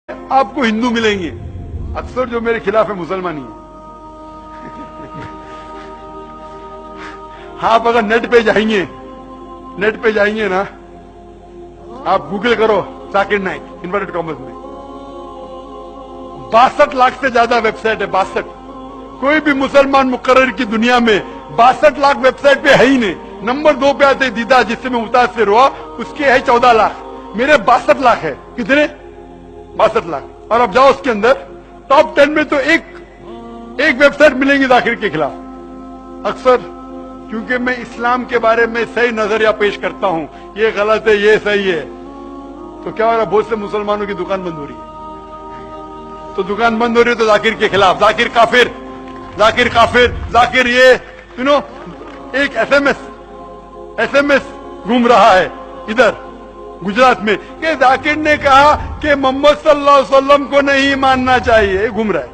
آپ کو ہندو ملیں گے، اکثر جو میرے خلاف ہے مسلمان ہی ہیں۔ آپ اگر نیٹ پہ جائیں گے نا، آپ گوگل کرو ذاکر نائک انورٹڈ کامرس میں 62 لاکھ سے زیادہ ویب سائٹ ہے۔ 62 کوئی بھی مسلمان مقرر کی دنیا میں 62 لاکھ ویب سائٹ پہ ہے ہی نہیں۔ نمبر 2 پہ آتے دیدا جس سے میں متاثر ہوا، اس کے ہے 14 لاکھ، میرے 62 لاکھ ہے۔ کتنے؟ 62 لاکھ۔ اور اب جاؤ اس کے اندر ٹاپ 10 میں تو ایک ویب سائٹ ملیں گی ذاکر کے خلاف۔ اکثر کیونکہ میں اسلام کے بارے میں صحیح نظریہ پیش کرتا ہوں، یہ غلط ہے یہ صحیح ہے، تو کیا ہو رہا ہے؟ بہت سے مسلمانوں کی دکان بند ہو رہی ہے۔ تو دکان بند ہو رہی ہے تو ذاکر کے خلاف، ذاکر کافر، ذاکر یہ ایک ایس ایم ایس گھوم رہا ہے ادھر گجرات میں کہ ذاکر نے کہا کہ محمد صلی اللہ علیہ وسلم کو نہیں ماننا چاہیے، گھوم رہا ہے۔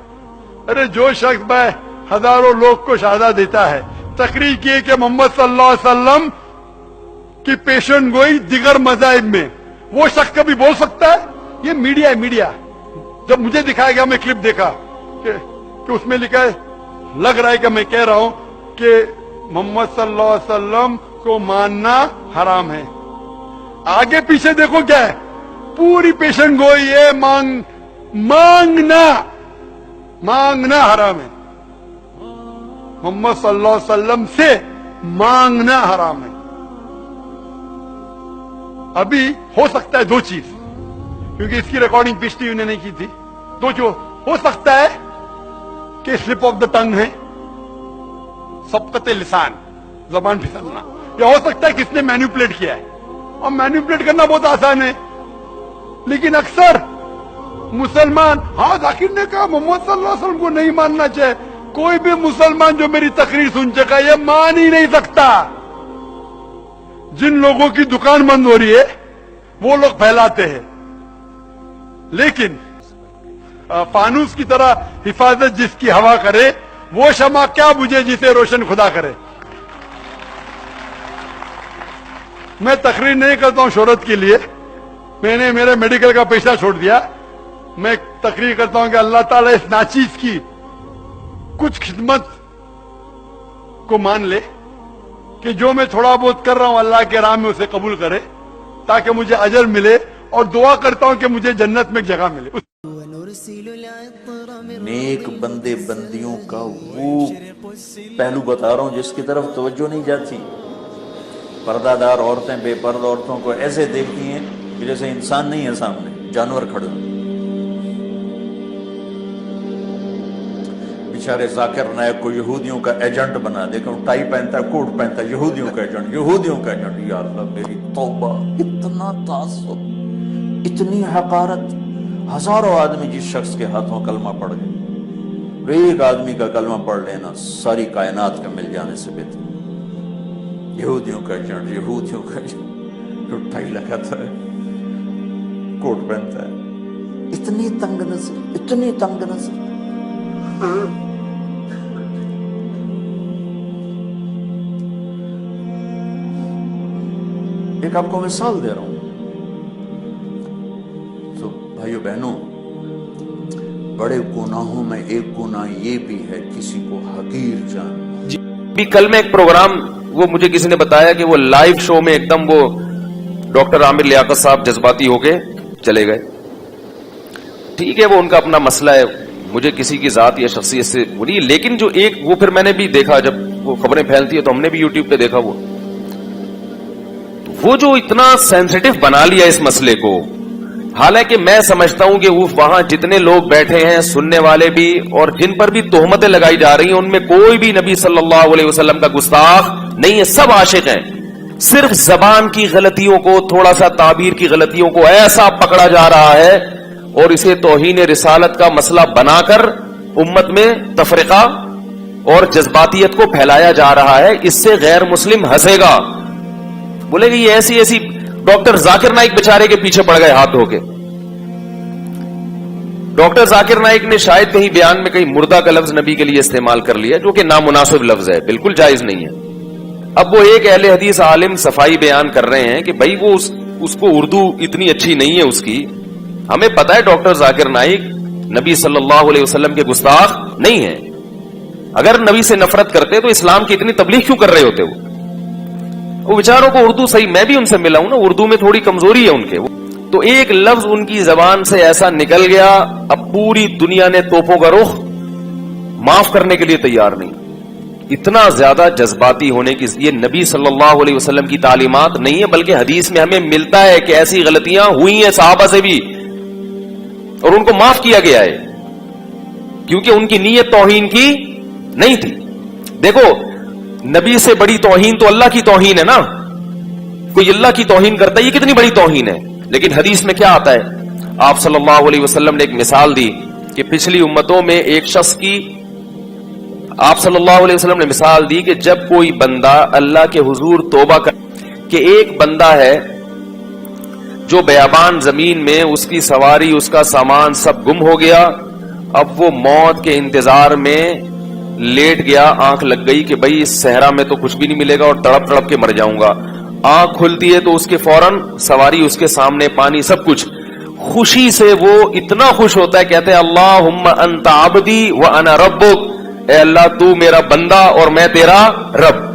ارے جو شخص بھائی ہزاروں لوگ کو شہادت دیتا ہے، تقریر کی کہ محمد صلی اللہ علیہ وسلم کی پیشن گوئی دیگر مذاہب میں، وہ شخص کبھی بول سکتا ہے؟ یہ میڈیا ہے، میڈیا۔ جب مجھے دکھایا گیا، میں کلپ دیکھا کہ اس میں لکھا ہے، لگ رہا ہے کہ میں کہہ رہا ہوں کہ محمد صلی اللہ علیہ وسلم کو ماننا حرام ہے۔ آگے پیچھے دیکھو کیا ہے، پوری پیشن گوئی ہے، مانگنا حرام ہے، محمد صلی اللہ علیہ وسلم سے مانگنا حرام ہے۔ ابھی ہو سکتا ہے 2 چیز، کیونکہ اس کی ریکارڈنگ پچھلی انہوں نے کی تھی، 2 جو ہو سکتا ہے کہ سلپ آف دا ٹنگ ہے، سبقت لسان، زبان پھسلنا، یا ہو سکتا ہے کہ اس نے مینیپولیٹ کیا ہے۔ اور مینیپولیٹ کرنا بہت آسان ہے، لیکن اکثر مسلمان، ہاں ذاکر نے کہا محمد صلی اللہ علیہ وسلم کو نہیں ماننا چاہیے، کوئی بھی مسلمان جو میری تقریر سن چکا یہ مان ہی نہیں سکتا۔ جن لوگوں کی دکان بند ہو رہی ہے وہ لوگ پھیلاتے ہیں، لیکن فانوس کی طرح حفاظت جس کی ہوا کرے، وہ شمع کیا بجھے جسے روشن خدا کرے۔ میں تقریر نہیں کرتا ہوں شہرت کے لیے، میں نے میرے میڈیکل کا پیشہ چھوڑ دیا، میں تقریر کرتا ہوں کہ اللہ تعالیٰ اس ناچیز کی کچھ خدمت کو مان لے کہ جو میں تھوڑا بہت کر رہا ہوں اللہ کے راہ میں اسے قبول کرے، تاکہ مجھے اجر ملے، اور دعا کرتا ہوں کہ مجھے جنت میں ایک جگہ ملے۔ نیک بندے بندیوں کا وہ پہلو بتا رہا ہوں جس کی طرف توجہ نہیں جاتی۔ پردہ دار عورتیں بے پردہ عورتوں کو ایسے دیکھتی ہیں کہ جیسے انسان نہیں ہے سامنے، جانور کھڑے ہیں۔ بیچارے ذاکر نائک کو یہودیوں کا ایجنٹ بنا دے، کہ ٹائی پہنتا ہے، کوٹ پہنتا ہے، یہودیوں کا ایجنٹ۔ یا اللہ میری توبہ، اتنا تعصب، اتنی حقارت۔ ہزاروں آدمی جس شخص کے ہاتھوں کلمہ پڑھ گئے، ایک آدمی کا کلمہ پڑھ لینا ساری کائنات کا مل جانے سے بہتر۔ یہودیوں کا ایجنٹ، جو ٹائی لگاتا ہے، کوٹ پہنتا ہے، اتنی تنگ نظر۔ ایک آپ کو مثال دے رہا ہوں تو بھائیو بہنوں، بڑے گناہوں میں ایک گناہ یہ بھی ہے کسی کو حقیر جان۔ جی کل میں ایک پروگرام، وہ مجھے کسی نے بتایا کہ وہ لائیو شو میں ایک دم وہ ڈاکٹر عامر لیاقت صاحب جذباتی ہو کے چلے گئے۔ ٹھیک ہے، وہ ان کا اپنا مسئلہ ہے، مجھے کسی کی ذات یا شخصیت سے بری، لیکن جو ایک وہ پھر میں نے بھی دیکھا، جب وہ خبریں پھیلتی ہے تو ہم نے بھی یوٹیوب پہ دیکھا، وہ جو اتنا سینسیٹیو بنا لیا اس مسئلے کو، حالانکہ میں سمجھتا ہوں کہ وہ وہاں جتنے لوگ بیٹھے ہیں، سننے والے بھی اور جن پر بھی تہمتیں لگائی جا رہی ہیں، ان میں کوئی بھی نبی صلی اللہ علیہ وسلم کا گستاخ نہیں ہے، سب عاشق ہیں۔ صرف زبان کی غلطیوں کو، تھوڑا سا تعبیر کی غلطیوں کو ایسا پکڑا جا رہا ہے اور اسے توہین رسالت کا مسئلہ بنا کر امت میں تفرقہ اور جذباتیت کو پھیلایا جا رہا ہے۔ اس سے غیر مسلم ہنسے گا، بولے گا یہ ایسی ڈاکٹر ذاکر نائک بیچارے کے پیچھے پڑ گئے ہاتھ دھو کے۔ ڈاکٹر ذاکر نائک نے شاید کہیں بیان میں کہیں مردہ کا لفظ نبی کے لیے استعمال کر لیا، جو کہ نامناسب لفظ ہے، بالکل جائز نہیں ہے۔ اب وہ ایک اہل حدیث عالم صفائی بیان کر رہے ہیں کہ بھائی وہ اس کو اردو اتنی اچھی نہیں ہے اس کی، ہمیں پتا ہے ڈاکٹر ذاکر نائک نبی صلی اللہ علیہ وسلم کے گستاخ نہیں ہیں. اگر نبی سے نفرت کرتے تو اسلام کی اتنی تبلیغ کیوں کر رہے ہوتے؟ وہ بیچاروں کو اردو صحیح، میں بھی ان سے ملا ہوں نا، اردو میں تھوڑی کمزوری ہے ان کے، تو ایک لفظ ان کی زبان سے ایسا نکل گیا، اب پوری دنیا نے توپوں کا رخ معاف کرنے کے لیے تیار نہیں. اتنا زیادہ جذباتی ہونے کی یہ نبی صلی اللہ علیہ وسلم کی تعلیمات نہیں ہے، بلکہ حدیث میں ہمیں ملتا ہے کہ ایسی غلطیاں ہوئی ہیں صحابہ سے بھی اور ان کو معاف کیا گیا ہے، کیونکہ ان کی نیت توہین کی نہیں تھی. دیکھو نبی سے بڑی توہین تو اللہ کی توہین ہے نا، کوئی اللہ کی توہین کرتا ہے یہ کتنی بڑی توہین ہے. لیکن حدیث میں کیا آتا ہے؟ آپ صلی اللہ علیہ وسلم نے ایک مثال دی کہ پچھلی امتوں میں ایک شخص کی، آپ صلی اللہ علیہ وسلم نے مثال دی کہ جب کوئی بندہ اللہ کے حضور توبہ کر، کہ ایک بندہ ہے جو بیابان زمین میں اس کی سواری اس کا سامان سب گم ہو گیا، اب وہ موت کے انتظار میں لیٹ گیا، آنکھ لگ گئی کہ بھئی اس صحرا میں تو کچھ بھی نہیں ملے گا اور تڑپ تڑپ کے مر جاؤں گا. آنکھ کھلتی ہے تو اس کے فوراً سواری اس کے سامنے، پانی سب کچھ، خوشی سے وہ اتنا خوش ہوتا ہے، کہتے ہیں اللہم انت عبدی وانا ربک، اے اللہ تو میرا بندہ اور میں تیرا رب.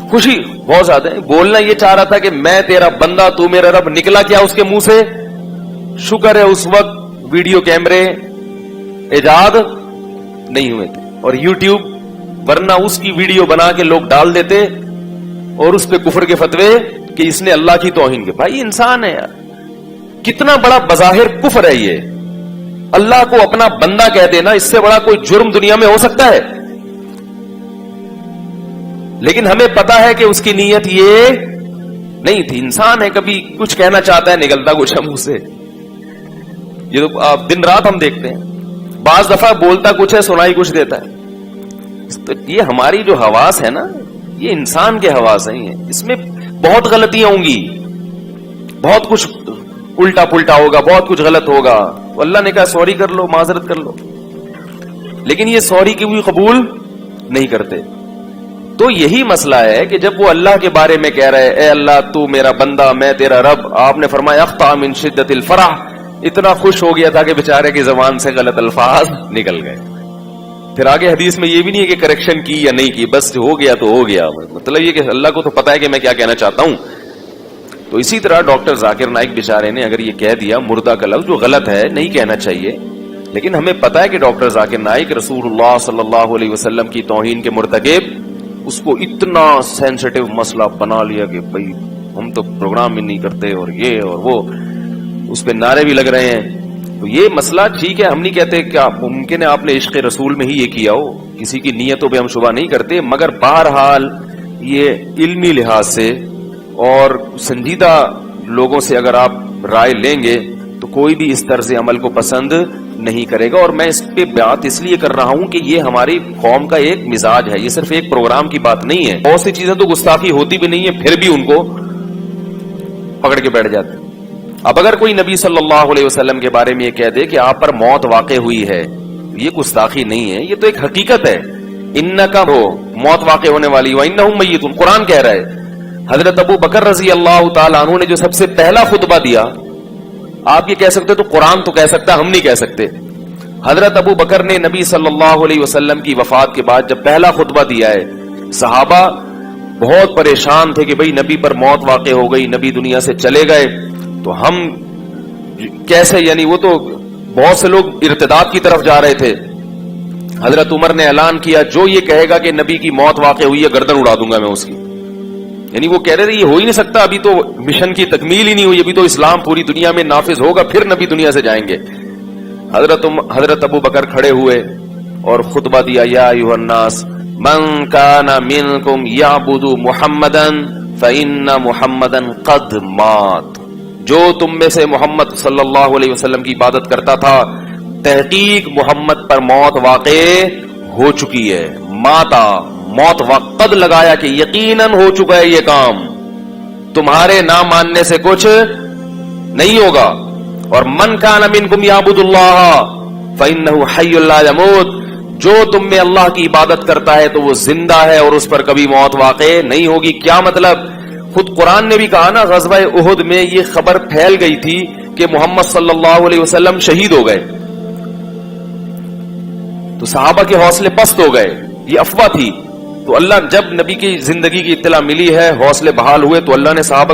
خوشی بہت زیادہ ہے. بولنا یہ چاہ رہا تھا کہ میں تیرا بندہ تو میرا رب، نکلا کیا اس کے منہ سے؟ شکر ہے اس وقت ویڈیو کیمرے ایجاد نہیں ہوئے تھے اور یوٹیوب، ورنہ اس کی ویڈیو بنا کے لوگ ڈال دیتے اور اس پہ کفر کے فتوے کہ اس نے اللہ کی توہین کی. بھائی انسان ہے یار، کتنا بڑا بظاہر کفر ہے یہ. اللہ کو اپنا بندہ کہہ دینا، اس سے بڑا کوئی جرم دنیا میں ہو سکتا ہے؟ لیکن ہمیں پتا ہے کہ اس کی نیت یہ نہیں تھی. انسان ہے، کبھی کچھ کہنا چاہتا ہے نکلتا کچھ منہ سے. یہ تو دن رات ہم دیکھتے ہیں، بعض دفعہ بولتا کچھ ہے سنائی کچھ دیتا ہے. تو یہ ہماری جو حواس ہے نا، یہ انسان کے حواس ہیں، اس میں بہت غلطیاں ہوں گی، بہت کچھ الٹا پلٹا ہوگا، بہت کچھ غلط ہوگا. اللہ نے کہا سوری کر لو، معذرت کر لو، لیکن یہ سوری کی بھی قبول نہیں کرتے. تو یہی مسئلہ ہے کہ جب وہ اللہ کے بارے میں کہہ رہے اے اللہ تو میرا بندہ میں تیرا رب، آپ نے فرمایا اخطا من شدت الفرح، اتنا خوش ہو گیا تھا کہ بیچارے کی زبان سے غلط الفاظ نکل گئے. پھر آگے حدیث میں یہ بھی نہیں ہے کہ کریکشن کی یا نہیں کی، بس ہو گیا تو ہو گیا. مطلب یہ کہ اللہ کو تو پتا ہے کہ میں کیا کہنا چاہتا ہوں. تو اسی طرح ڈاکٹر ذاکر نائک بیچارے نے اگر یہ کہہ دیا مردہ کا لفظ، جو غلط ہے نہیں کہنا چاہیے، لیکن ہمیں پتا ہے کہ ڈاکٹر ذاکر نائک رسول اللہ صلی اللہ علیہ وسلم کی توہین کے مرتکب، اس کو اتنا سینسٹیو مسئلہ بنا لیا کہ بھئی ہم تو پروگرام ہی نہیں کرتے اور یہ اور وہ، اس پہ نعرے بھی لگ رہے ہیں. تو یہ مسئلہ ٹھیک ہے، ہم نہیں کہتے کہ ممکن ہے آپ نے عشق رسول میں ہی یہ کیا ہو، کسی کی نیتوں پہ ہم شبہ نہیں کرتے، مگر بہرحال یہ علمی لحاظ سے اور سنجیدہ لوگوں سے اگر آپ رائے لیں گے تو کوئی بھی اس طرز عمل کو پسند نہیں کرے گا. اور میں اس پہ بات اس لیے کر رہا ہوں کہ یہ ہماری قوم کا ایک مزاج ہے، یہ صرف ایک پروگرام کی بات نہیں ہے. بہت سی چیزیں تو گستاخی ہوتی بھی نہیں ہے، پھر بھی ان کو پکڑ کے بیٹھ جاتے. اب اگر کوئی نبی صلی اللہ علیہ وسلم کے بارے میں یہ کہہ دے کہ آپ پر موت واقع ہوئی ہے، یہ گستاخی نہیں ہے، یہ تو ایک حقیقت ہے. انکا ہو موت واقع ہونے والی، وانہم میتون، قرآن کہہ رہا ہے. حضرت ابو بکر رضی اللہ تعالیٰ عنہ نے جو سب سے پہلا خطبہ دیا، آپ یہ کہہ سکتے تو قرآن تو کہہ سکتا، ہم نہیں کہہ سکتے. حضرت ابو بکر نے نبی صلی اللہ علیہ وسلم کی وفات کے بعد جب پہلا خطبہ دیا ہے، صحابہ بہت پریشان تھے کہ بھئی نبی پر موت واقع ہو گئی، نبی دنیا سے چلے گئے، تو ہم کیسے، یعنی وہ تو بہت سے لوگ ارتداد کی طرف جا رہے تھے. حضرت عمر نے اعلان کیا جو یہ کہے گا کہ نبی کی موت واقع ہوئی ہے گردن اڑا دوں گا میں اس کی. یعنی وہ کہہ رہے تھے یہ ہو ہی نہیں سکتا، ابھی تو مشن کی تکمیل ہی نہیں ہوئی، ابھی تو اسلام پوری دنیا میں نافذ ہوگا پھر نبی دنیا سے جائیں گے. حضرت ابو بکر کھڑے ہوئے اور خطبہ دیا، یا ایھا الناس من کان منکم یعبد محمدا فإن محمدا قد مات. جو تم میں سے محمد صلی اللہ علیہ وسلم کی عبادت کرتا تھا، تحقیق محمد پر موت واقع ہو چکی ہے. ماتا، موت وقت لگایا کہ یقیناً ہو چکا ہے یہ کام، تمہارے نہ ماننے سے کچھ نہیں ہوگا. اور من کان منکم یعبد اللہ فإنہ حی لا یموت، جو تم میں اللہ کی عبادت کرتا ہے تو وہ زندہ ہے اور اس پر کبھی موت واقع نہیں ہوگی. کیا مطلب؟ خود قرآن نے بھی کہا نا غزوہ احد میں یہ خبر پھیل گئی تھی کہ محمد صلی اللہ علیہ وسلم شہید ہو گئے، تو صحابہ کے حوصلے پست ہو گئے، یہ افواہ تھی. تو اللہ جب نبی کی زندگی کی اطلاع ملی ہے، حوصلے بحال ہوئے، تو اللہ نے صحابہ کو